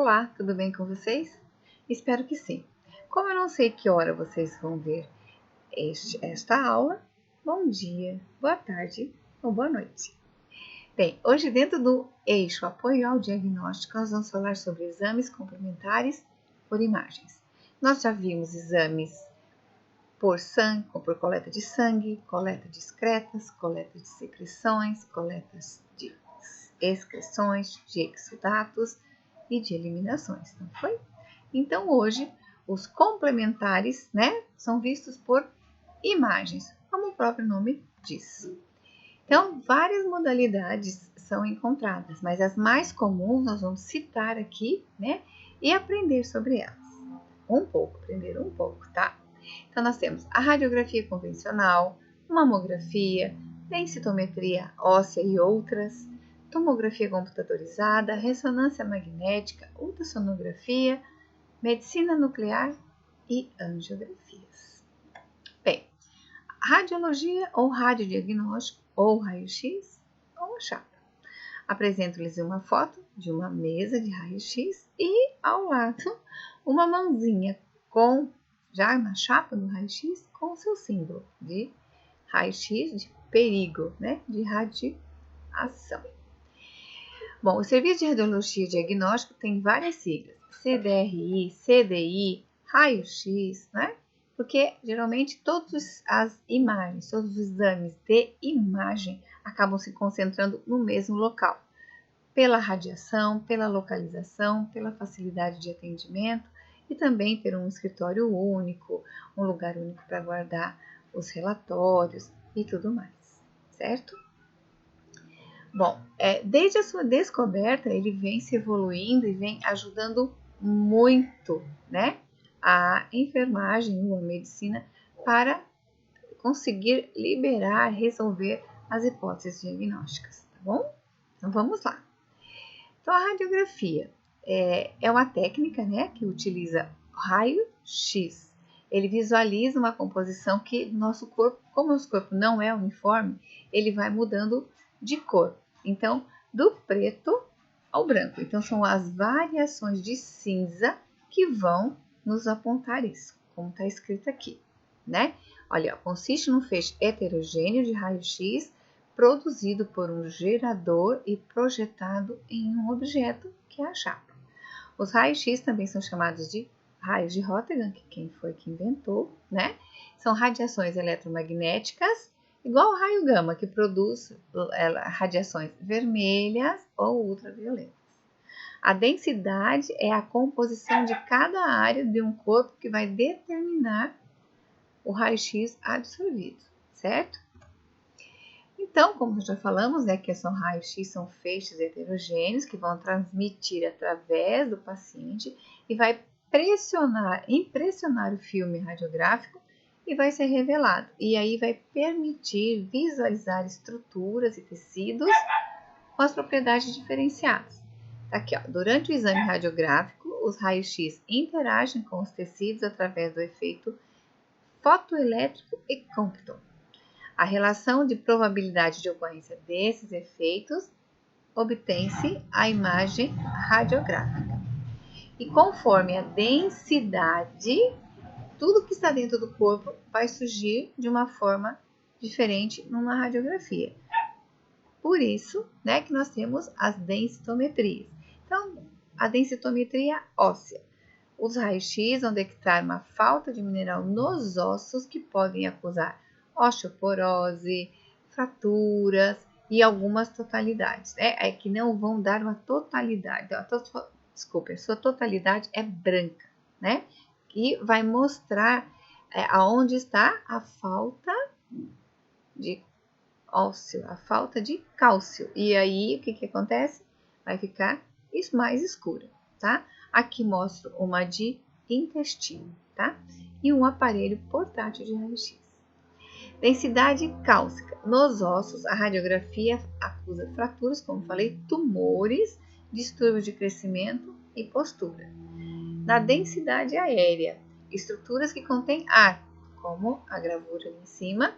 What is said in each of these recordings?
Olá, tudo bem com vocês? Espero que sim. Como eu não sei que hora vocês vão ver esta aula, bom dia, boa tarde ou boa noite. Bem, hoje dentro do eixo apoio ao diagnóstico, nós vamos falar sobre exames complementares por imagens. Nós já vimos exames por sangue, ou por coleta de sangue, coleta de excretas, coleta de secreções, coletas de excreções, de exudatos e de eliminações, não foi? Então, hoje, os complementares, são vistos por imagens, como o próprio nome diz. Então, várias modalidades são encontradas, mas as mais comuns nós vamos citar aqui, e aprender sobre elas. Aprender um pouco, tá? Então, nós temos a radiografia convencional, mamografia, densitometria óssea e outras, tomografia computadorizada, ressonância magnética, ultrassonografia, medicina nuclear e angiografias. Bem, radiologia ou radiodiagnóstico ou raio-x ou a chapa. Apresento-lhes uma foto de uma mesa de raio-x e ao lado uma mãozinha já na chapa do raio-x com o seu símbolo de raio-x de perigo, de radiação. Bom, o Serviço de Radiologia e Diagnóstico tem várias siglas, CDRI, CDI, raio-x, Porque geralmente todas as imagens, todos os exames de imagem acabam se concentrando no mesmo local, pela radiação, pela localização, pela facilidade de atendimento e também ter um escritório único, um lugar único para guardar os relatórios e tudo mais, certo? Bom, desde a sua descoberta, ele vem se evoluindo e vem ajudando muito, a enfermagem ou a medicina para conseguir liberar, resolver as hipóteses diagnósticas, tá bom? Então, vamos lá. Então, a radiografia é uma técnica, que utiliza raio-x. Ele visualiza uma composição que nosso corpo, como nosso corpo não é uniforme, ele vai mudando de cor. Então, do preto ao branco. Então, são as variações de cinza que vão nos apontar isso, como está escrito aqui, Olha, consiste num feixe heterogêneo de raio-x produzido por um gerador e projetado em um objeto, que é a chapa. Os raios-x também são chamados de raios de Röntgen, que quem foi que inventou, São radiações eletromagnéticas, igual ao raio gama, que produz radiações vermelhas ou ultravioletas. A densidade é a composição de cada área de um corpo que vai determinar o raio-x absorvido, certo? Então, como já falamos, que são raios-x, são feixes heterogêneos que vão transmitir através do paciente e vai impressionar o filme radiográfico e vai ser revelado. E aí vai permitir visualizar estruturas e tecidos com as propriedades diferenciadas. Aqui, durante o exame radiográfico, os raios-x interagem com os tecidos através do efeito fotoelétrico e Compton. A relação de probabilidade de ocorrência desses efeitos obtém-se a imagem radiográfica. E conforme a densidade, tudo que está dentro do corpo vai surgir de uma forma diferente numa radiografia. Por isso, que nós temos as densitometrias. Então, a densitometria óssea. Os raios-x vão detectar uma falta de mineral nos ossos que podem acusar osteoporose, fraturas e algumas totalidades, que não vão dar uma totalidade. Desculpe, a sua totalidade é branca, E vai mostrar aonde está a falta de ósseo, a falta de cálcio. E aí, o que acontece? Vai ficar mais escura, tá? Aqui mostro uma de intestino, tá? E um aparelho portátil de raio-x. Densidade cálcica. Nos ossos, a radiografia acusa fraturas, como falei, tumores, distúrbios de crescimento e postura. Na densidade aérea, estruturas que contêm ar, como a gravura ali em cima,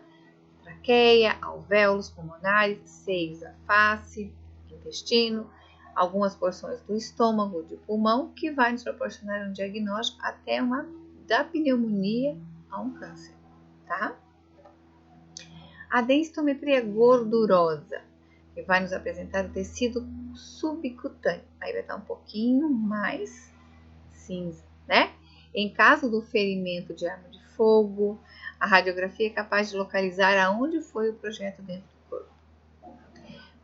traqueia, alvéolos pulmonares, seios da face, intestino, algumas porções do estômago, do pulmão, que vai nos proporcionar um diagnóstico até da pneumonia a um câncer, tá? A densitometria gordurosa, que vai nos apresentar o tecido subcutâneo. Aí vai estar um pouquinho mais cinza, né? Em caso do ferimento de arma de fogo, a radiografia é capaz de localizar aonde foi o projeto dentro do corpo.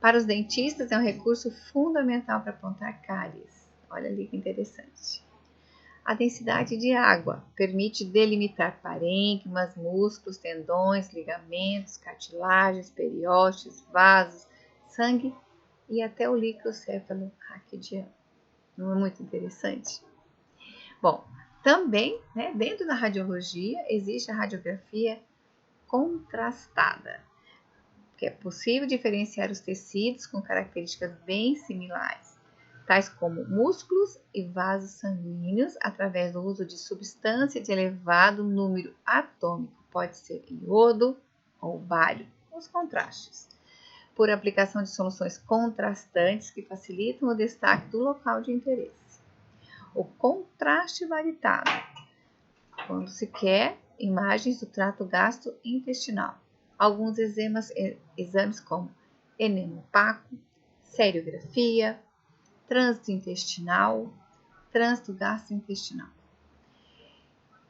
Para os dentistas, é um recurso fundamental para apontar cáries. Olha ali que interessante. A densidade de água permite delimitar parênquimas, músculos, tendões, ligamentos, cartilagens, periósteos, vasos, sangue e até o líquido céfalo-raquidiano. Não é muito interessante? Bom, também, né, dentro da radiologia, existe a radiografia contrastada, que é possível diferenciar os tecidos com características bem similares, tais como músculos e vasos sanguíneos, através do uso de substância de elevado número atômico, pode ser iodo ou bário, os contrastes, por aplicação de soluções contrastantes que facilitam o destaque do local de interesse. O contraste varitável, quando se quer imagens do trato gastrointestinal. Alguns exames como enema opaco, seriografia, trânsito intestinal, trânsito gastrointestinal.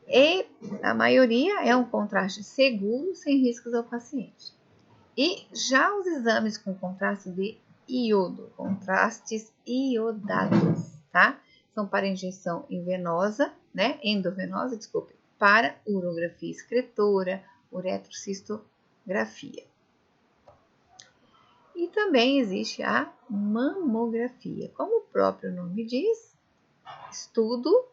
E a maioria é um contraste seguro, sem riscos ao paciente. E já os exames com contraste de iodo, contrastes iodados, tá? São para injeção endovenosa, para urografia excretora, uretrocistografia. E também existe a mamografia. Como o próprio nome diz, estudo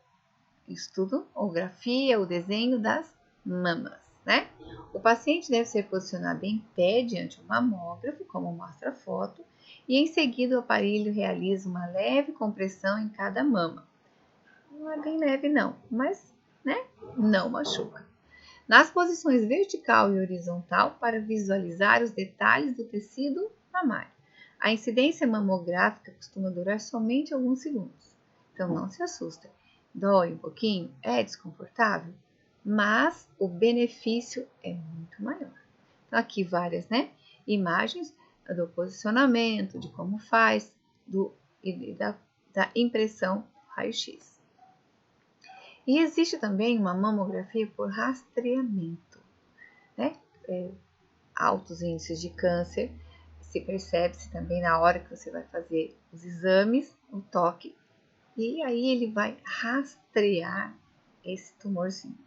ou grafia, o desenho das mamas, né? O paciente deve ser posicionado em pé diante do mamógrafo, como mostra a foto, e em seguida o aparelho realiza uma leve compressão em cada mama. Não é bem leve não, mas, né, não machuca. Nas posições vertical e horizontal para visualizar os detalhes do tecido mamário. A incidência mamográfica costuma durar somente alguns segundos, então não se assusta. Dói um pouquinho, é desconfortável, mas o benefício é muito maior. Então, aqui várias, né, imagens do posicionamento, de como faz, da impressão raio-x. E existe também uma mamografia por rastreamento, né? Altos índices de câncer, se percebe-se também na hora que você vai fazer os exames, o toque, e aí ele vai rastrear esse tumorzinho.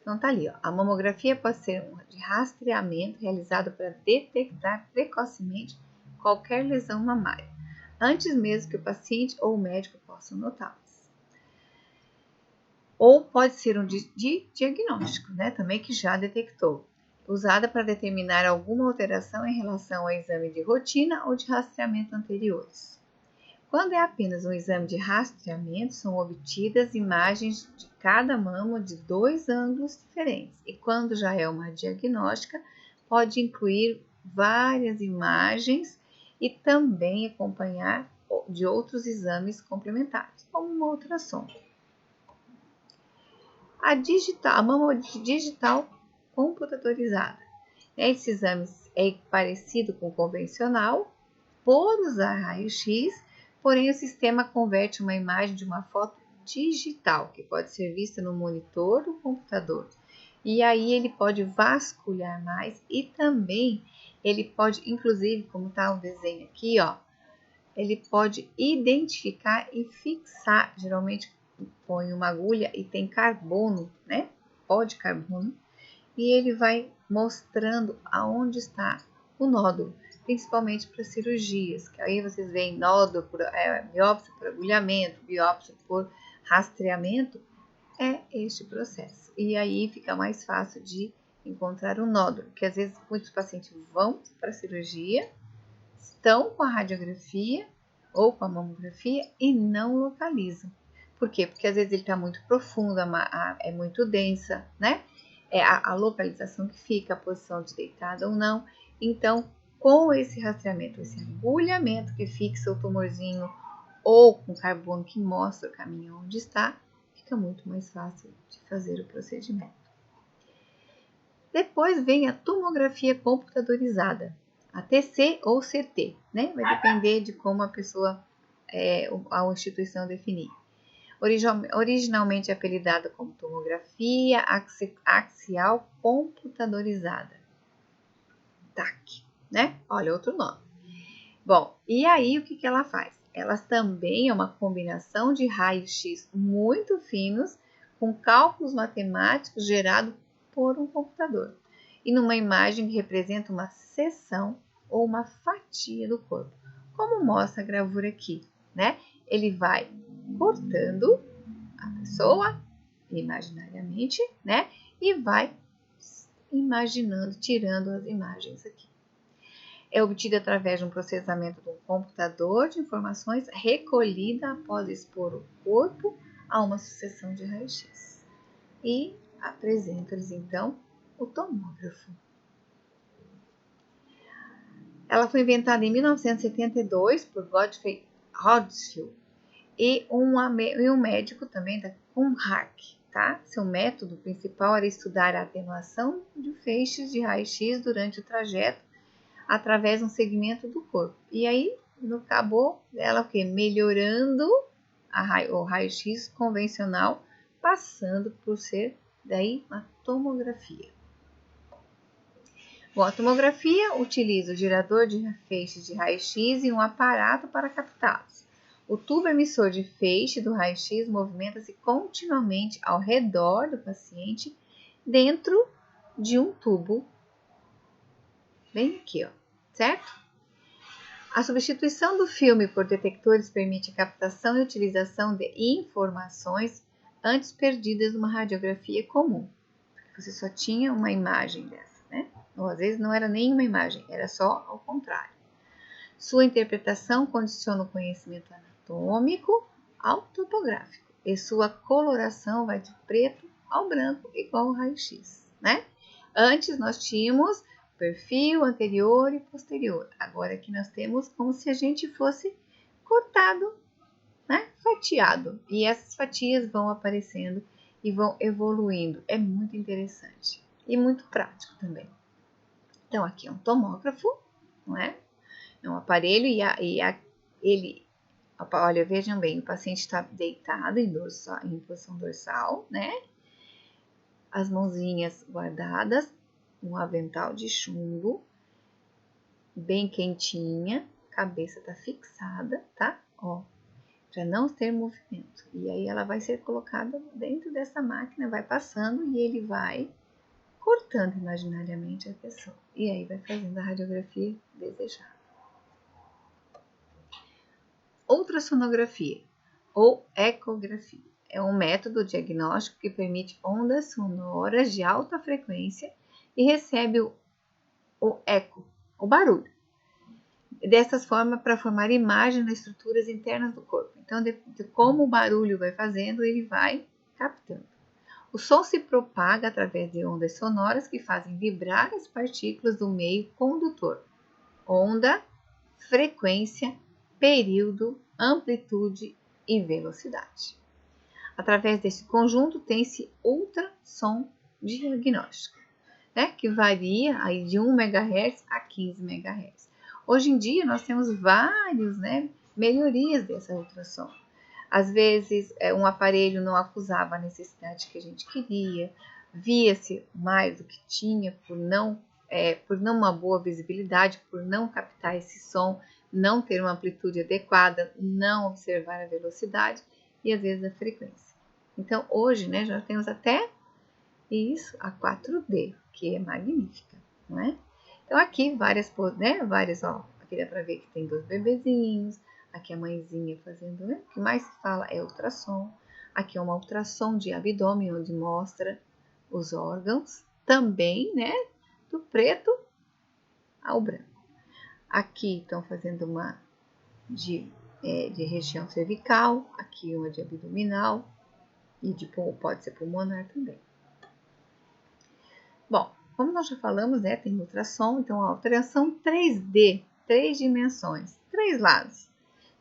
Então tá ali, ó, a mamografia pode ser de rastreamento realizado para detectar precocemente qualquer lesão mamária, antes mesmo que o paciente ou o médico possam notá-las. Ou pode ser um de diagnóstico, né, também que já detectou, usada para determinar alguma alteração em relação ao exame de rotina ou de rastreamento anteriores. Quando é apenas um exame de rastreamento, são obtidas imagens de cada mama de 2 ângulos diferentes. E quando já é uma diagnóstica, pode incluir várias imagens e também acompanhar de outros exames complementares, como uma ultrassom. A mama digital computadorizada. Esse exame é parecido com o convencional, por usar raio-x, porém o sistema converte uma imagem de uma foto digital, que pode ser vista no monitor do computador. E aí ele pode vasculhar mais e também ele pode, inclusive, como está o desenho aqui, ó, ele pode identificar e fixar, geralmente põe uma agulha e tem carbono, né? Pó de carbono, e ele vai mostrando aonde está o nódulo, principalmente para cirurgias, que aí vocês veem nódulo por biópsia por agulhamento, biópsia por rastreamento, é este processo. E aí fica mais fácil de encontrar o nódulo, que às vezes muitos pacientes vão para a cirurgia, estão com a radiografia ou com a mamografia e não localizam. Por quê? Porque às vezes ele está muito profundo, é muito densa, né? É a localização que fica, a posição de deitada ou não. Então, com esse rastreamento, esse agulhamento que fixa o tumorzinho ou com carbono que mostra o caminho onde está, fica muito mais fácil de fazer o procedimento. Depois vem a tomografia computadorizada, a TC ou CT, né? Vai depender de como a pessoa, a instituição definir. Originalmente apelidada como tomografia axial computadorizada, TAC, né? Olha, outro nome. Bom, e aí o que ela faz? Ela também é uma combinação de raios-x muito finos com cálculos matemáticos gerados por um computador e numa imagem que representa uma seção ou uma fatia do corpo, como mostra a gravura aqui, né? Ele vai cortando a pessoa imaginariamente, né? E vai imaginando, tirando as imagens aqui. É obtida através de um processamento de um computador de informações recolhida após expor o corpo a uma sucessão de raio-x. E apresenta-lhes, então, o tomógrafo. Ela foi inventada em 1972 por Godfrey Hounsfield e um médico também da Cunhag, tá? Seu método principal era estudar a atenuação de feixes de raio-x durante o trajeto através de um segmento do corpo. E aí, acabou ela melhorando o raio-x convencional, passando por ser daí uma tomografia. Bom, a tomografia utiliza o gerador de feixes de raio-x e um aparato para captá-los. O tubo emissor de feixe do raio-x movimenta-se continuamente ao redor do paciente dentro de um tubo, bem aqui, ó, certo? A substituição do filme por detectores permite a captação e utilização de informações antes perdidas numa radiografia comum. Você só tinha uma imagem dessa, né? Ou às vezes não era nem uma imagem, era só ao contrário. Sua interpretação condiciona o conhecimento anatômico ao topográfico e sua coloração vai de preto ao branco igual ao raio-x, né? Antes nós tínhamos perfil anterior e posterior. Agora aqui nós temos como se a gente fosse cortado, né? Fatiado. E essas fatias vão aparecendo e vão evoluindo. É muito interessante e muito prático também. Então aqui é um tomógrafo, não é? É um aparelho ele, olha, vejam bem, o paciente está deitado em posição dorsal, né? As mãozinhas guardadas, um avental de chumbo, bem quentinha, cabeça tá fixada, tá? Ó, para não ter movimento. E aí ela vai ser colocada dentro dessa máquina, vai passando e ele vai cortando imaginariamente a pessoa. E aí vai fazendo a radiografia desejada. Ultrassonografia ou ecografia é um método diagnóstico que permite ondas sonoras de alta frequência e recebe o eco, o barulho. Dessas formas, para formar imagens das estruturas internas do corpo. Então, de como o barulho vai fazendo, ele vai captando. O som se propaga através de ondas sonoras que fazem vibrar as partículas do meio condutor. Onda, frequência, período, amplitude e velocidade. Através desse conjunto tem-se ultrassom diagnóstico, né, que varia aí de 1 MHz a 15 MHz. Hoje em dia nós temos vários, né, melhorias dessa ultrassom. Às vezes um aparelho não acusava a necessidade que a gente queria, via-se mais do que tinha por não uma boa visibilidade, por não captar esse som, não ter uma amplitude adequada, não observar a velocidade e às vezes a frequência. Então hoje, né, já temos até isso, a 4D, que é magnífica, não é? Então aqui várias, né, ó, aqui dá para ver que tem 2 bebezinhos, aqui a mãezinha fazendo, né? O que mais se fala é ultrassom. Aqui é uma ultrassom de abdômen, onde mostra os órgãos, também, né, do preto ao branco. Aqui estão fazendo uma de região cervical, aqui uma de abdominal e pode ser pulmonar também. Bom, como nós já falamos, né, tem ultrassom, então a alteração 3D, 3 dimensões, 3 lados.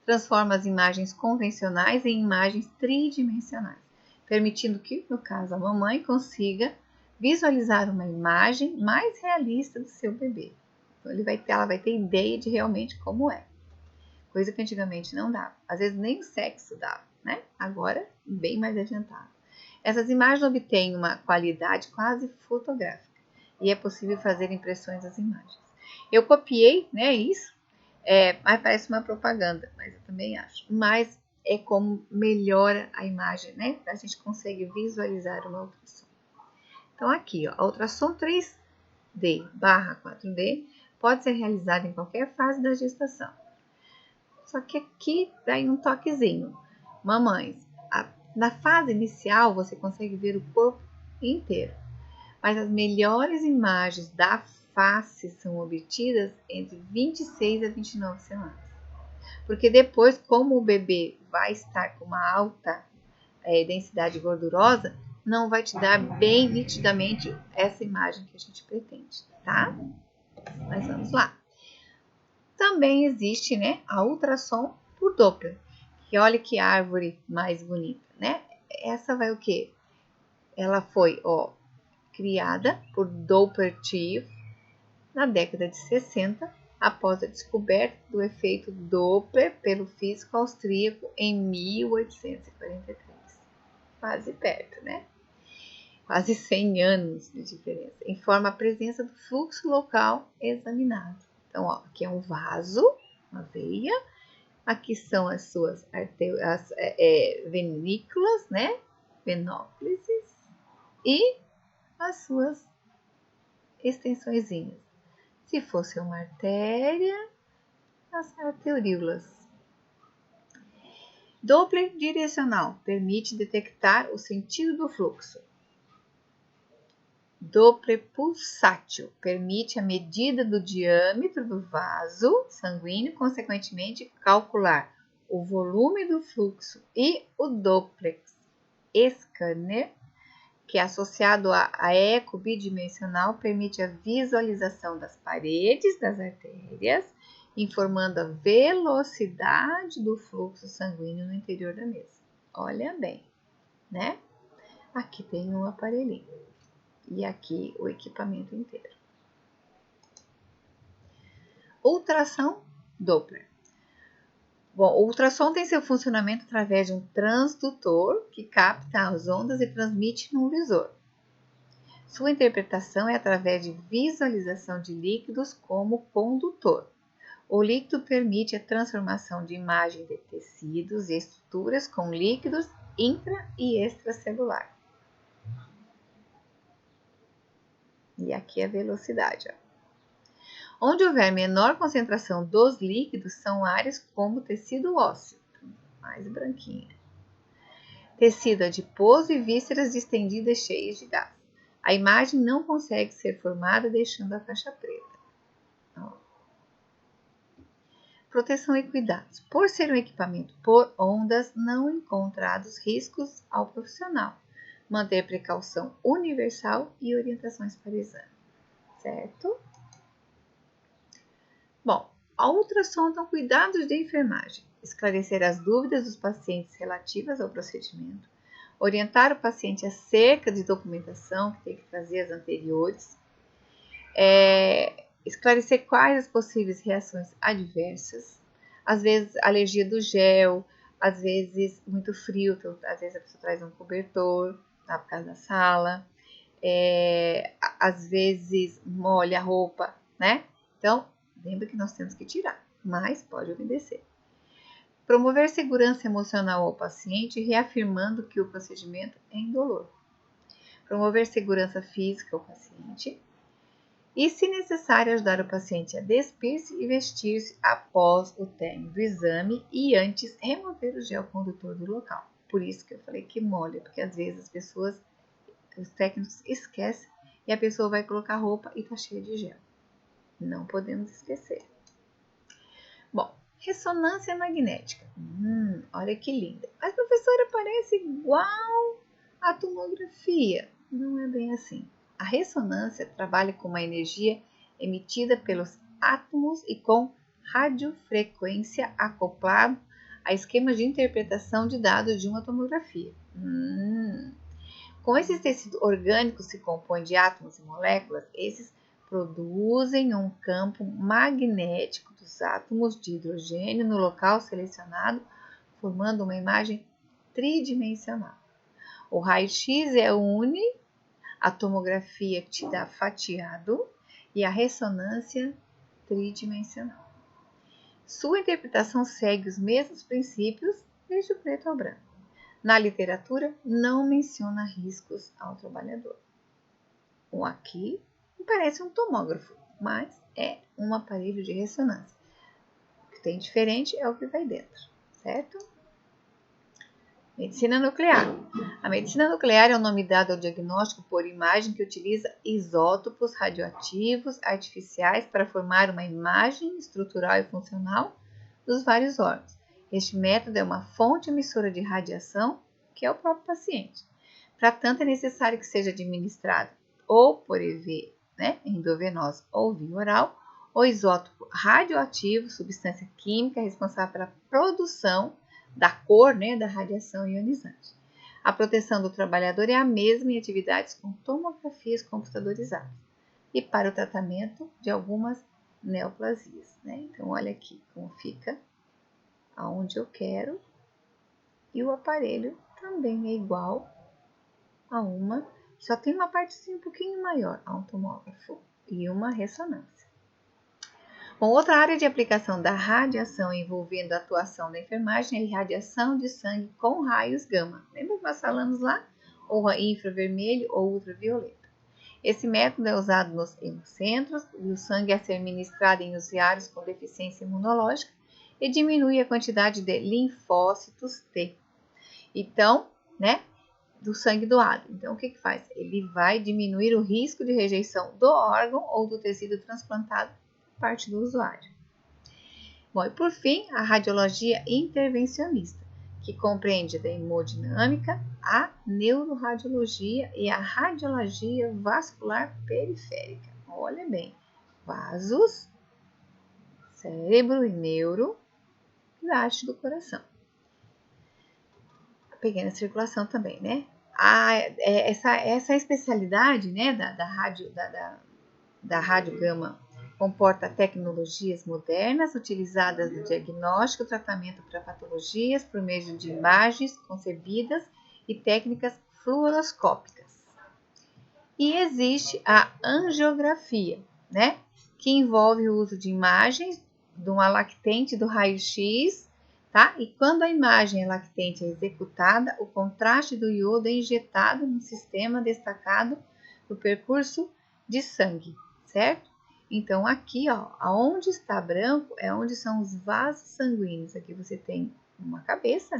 transforma as imagens convencionais em imagens tridimensionais, permitindo que, no caso, a mamãe consiga visualizar uma imagem mais realista do seu bebê. Então, ela vai ter ideia de realmente como é. Coisa que antigamente não dava. Às vezes nem o sexo dava, né? Agora, bem mais adiantado. Essas imagens obtêm uma qualidade quase fotográfica e é possível fazer impressões das imagens. Eu copiei, né, isso, mas parece uma propaganda, mas eu também acho. Mas é como melhora a imagem, né? A gente consegue visualizar uma ultrassom. Então, aqui, ó, a ultrassom 3D/4D pode ser realizada em qualquer fase da gestação. Só que aqui daí um toquezinho. Mamães, na fase inicial você consegue ver o corpo inteiro, mas as melhores imagens da face são obtidas entre 26 a 29 semanas. Porque depois, como o bebê vai estar com uma alta densidade gordurosa, não vai te dar bem nitidamente essa imagem que a gente pretende, tá? Mas vamos lá. Também existe, né, a ultrassom por Doppler, que olha que árvore mais bonita, né? Essa vai o quê? Ela foi, criada por Doppler-Tieff na década de 60, após a descoberta do efeito Doppler pelo físico austríaco em 1843. Quase perto, né? Quase 100 anos de diferença. Informa a presença do fluxo local examinado. Então, aqui é um vaso, uma veia. Aqui são as suas venículas, né? Venóplices. E as suas extensõezinhas. Se fosse uma artéria, as arteríolas. Doppler direcional permite detectar o sentido do fluxo. Doppler pulsátil permite a medida do diâmetro do vaso sanguíneo, consequentemente calcular o volume do fluxo, e o Doppler scanner, que é associado a eco bidimensional, permite a visualização das paredes das artérias, informando a velocidade do fluxo sanguíneo no interior da mesa. Olha bem, né? Aqui tem um aparelhinho. E aqui o equipamento inteiro. Ultrassom Doppler. Bom, o ultrassom tem seu funcionamento através de um transdutor que capta as ondas e transmite num visor. Sua interpretação é através de visualização de líquidos como condutor. O líquido permite a transformação de imagem de tecidos e estruturas com líquidos intra- e extracelular. E aqui a velocidade. Onde houver menor concentração dos líquidos, são áreas como tecido ósseo, mais branquinha, tecido adiposo e vísceras distendidas cheias de gás. A imagem não consegue ser formada deixando a faixa preta. Proteção e cuidados. Por ser um equipamento por ondas, não encontrados riscos ao profissional. Manter precaução universal e orientações para exame. Certo? Bom, a ultrassom são cuidados de enfermagem. Esclarecer as dúvidas dos pacientes relativas ao procedimento. Orientar o paciente acerca de documentação, que tem que trazer as anteriores. Esclarecer quais as possíveis reações adversas. Às vezes, alergia do gel, às vezes muito frio, então, às vezes a pessoa traz um cobertor por causa da sala, às vezes molha a roupa, né? Então, lembra que nós temos que tirar, mas pode obedecer. Promover segurança emocional ao paciente, reafirmando que o procedimento é indolor. Promover segurança física ao paciente. E, se necessário, ajudar o paciente a despir-se e vestir-se após o término do exame e antes remover o gel condutor do local. Por isso que eu falei que molha, porque às vezes os técnicos esquecem e a pessoa vai colocar roupa e tá cheia de gel. Não podemos esquecer. Bom, ressonância magnética. Olha que linda. Mas, professora, parece igual à tomografia. Não é bem assim. A ressonância trabalha com uma energia emitida pelos átomos e com radiofrequência acoplada a esquemas de interpretação de dados de uma tomografia. Como esses tecidos orgânicos se compõem de átomos e moléculas, esses produzem um campo magnético dos átomos de hidrogênio no local selecionado, formando uma imagem tridimensional. O raio-x une a tomografia que te dá fatiado e a ressonância tridimensional. Sua interpretação segue os mesmos princípios desde o preto ao branco. Na literatura, não menciona riscos ao trabalhador. Aqui parece um tomógrafo, mas é um aparelho de ressonância. O que tem diferente é o que vai dentro, certo? Medicina nuclear. A medicina nuclear é o nome dado ao diagnóstico por imagem que utiliza isótopos radioativos artificiais para formar uma imagem estrutural e funcional dos vários órgãos. Este método é uma fonte emissora de radiação, que é o próprio paciente. Para tanto, é necessário que seja administrado ou por IV, endovenosa ou via oral, o isótopo radioativo, substância química responsável pela produção da cor, da radiação ionizante. A proteção do trabalhador é a mesma em atividades com tomografias computadorizadas e para o tratamento de algumas neoplasias. Então, olha aqui como fica, aonde eu quero, e o aparelho também é igual a uma, só tem uma partezinha um pouquinho maior, a um tomógrafo e uma ressonância. Bom, outra área de aplicação da radiação envolvendo a atuação da enfermagem é a irradiação de sangue com raios gama. Lembra que nós falamos lá? Ou infravermelho ou ultravioleta. Esse método é usado nos hemocentros e o sangue a ser ministrado em usuários com deficiência imunológica e diminui a quantidade de linfócitos T. Então, do sangue doado. Então, o que faz? Ele vai diminuir o risco de rejeição do órgão ou do tecido transplantado por parte do usuário. Bom, e por fim, a radiologia intervencionista, que compreende da hemodinâmica, a neuroradiologia e a radiologia vascular periférica. Olha bem, vasos, cérebro e neuro e a haste do coração. A pequena circulação também, Essa especialidade, da radiogama comporta tecnologias modernas utilizadas no diagnóstico e tratamento para patologias por meio de imagens concebidas e técnicas fluoroscópicas. E existe a angiografia, que envolve o uso de imagens de uma lactente do raio-x, E quando a imagem lactente é executada, o contraste do iodo é injetado no sistema destacado do percurso de sangue, certo? Então, aqui, aonde está branco é onde são os vasos sanguíneos. Aqui você tem uma cabeça,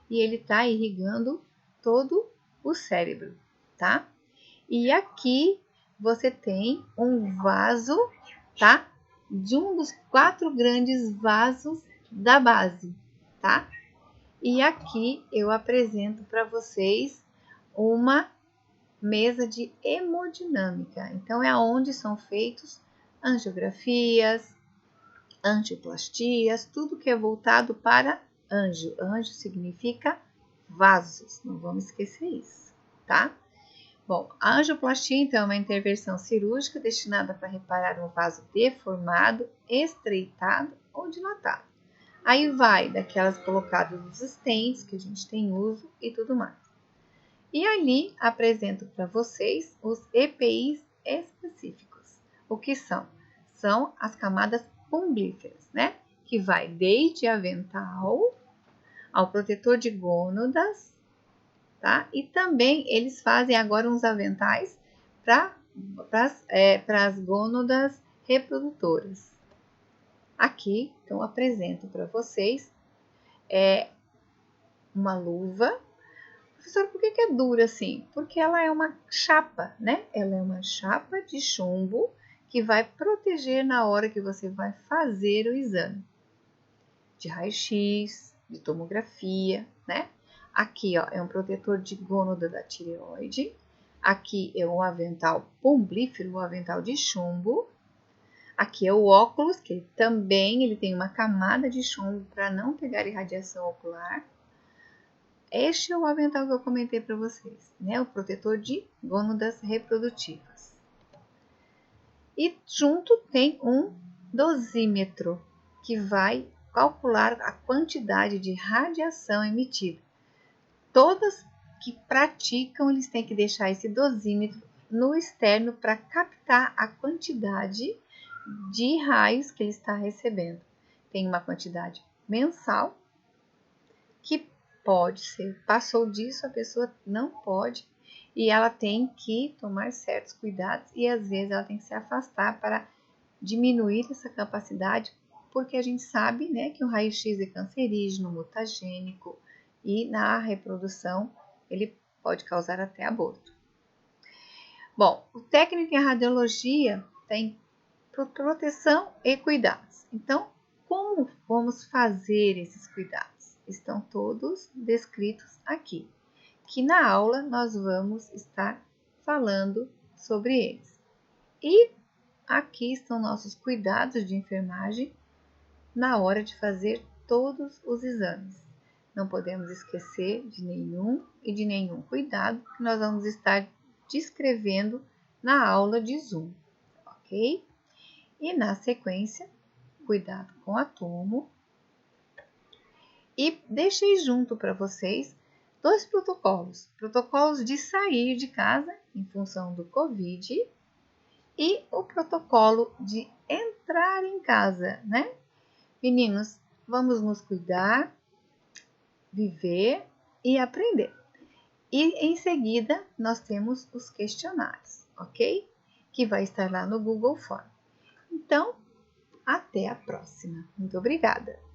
E ele está irrigando todo o cérebro, E aqui você tem um vaso, De um dos 4 grandes vasos da base, E aqui eu apresento para vocês uma mesa de hemodinâmica. Então, é onde são feitos angiografias, angioplastias, tudo que é voltado para ângio. Ângio significa vasos, não vamos esquecer isso, Bom, a angioplastia, então, é uma intervenção cirúrgica destinada para reparar um vaso deformado, estreitado ou dilatado. Aí vai daquelas colocadas nos estentes, que a gente tem uso e tudo mais. E ali apresento para vocês os EPIs específicos. O que são? São as camadas umbríferas, Que vai desde avental ao protetor de gônadas, E também eles fazem agora uns aventais para as gônadas reprodutoras. Aqui, então, apresento para vocês uma luva. Professor, por que é dura assim? Porque ela é uma chapa, Ela é uma chapa de chumbo que vai proteger na hora que você vai fazer o exame de raio-x, de tomografia, Aqui, é um protetor de gônada da tireoide. Aqui é um avental umbrífero, um avental de chumbo. Aqui é o óculos, que ele tem uma camada de chumbo para não pegar irradiação ocular. Este é o avental que eu comentei para vocês, né? O protetor de gônadas reprodutivas. E junto tem um dosímetro, que vai calcular a quantidade de radiação emitida. Todas que praticam, eles têm que deixar esse dosímetro no externo para captar a quantidade de raios que ele está recebendo. Tem uma quantidade mensal, que pode ser, passou disso, a pessoa não pode, e ela tem que tomar certos cuidados, e às vezes ela tem que se afastar para diminuir essa capacidade, porque a gente sabe, né, que o raio-x é cancerígeno, mutagênico, e na reprodução ele pode causar até aborto. Bom, o técnico em radiologia tem proteção e cuidados. Então, como vamos fazer esses cuidados? Estão todos descritos aqui, que na aula nós vamos estar falando sobre eles. E aqui estão nossos cuidados de enfermagem na hora de fazer todos os exames. Não podemos esquecer de nenhum cuidado que nós vamos estar descrevendo na aula de Zoom, ok? E na sequência, cuidado com a tomo. E deixei junto para vocês 2 protocolos. Protocolos de sair de casa em função do Covid e o protocolo de entrar em casa, né? Meninos, vamos nos cuidar, viver e aprender. E em seguida, nós temos os questionários, ok? Que vai estar lá no Google Form. Então, até a próxima. Muito obrigada!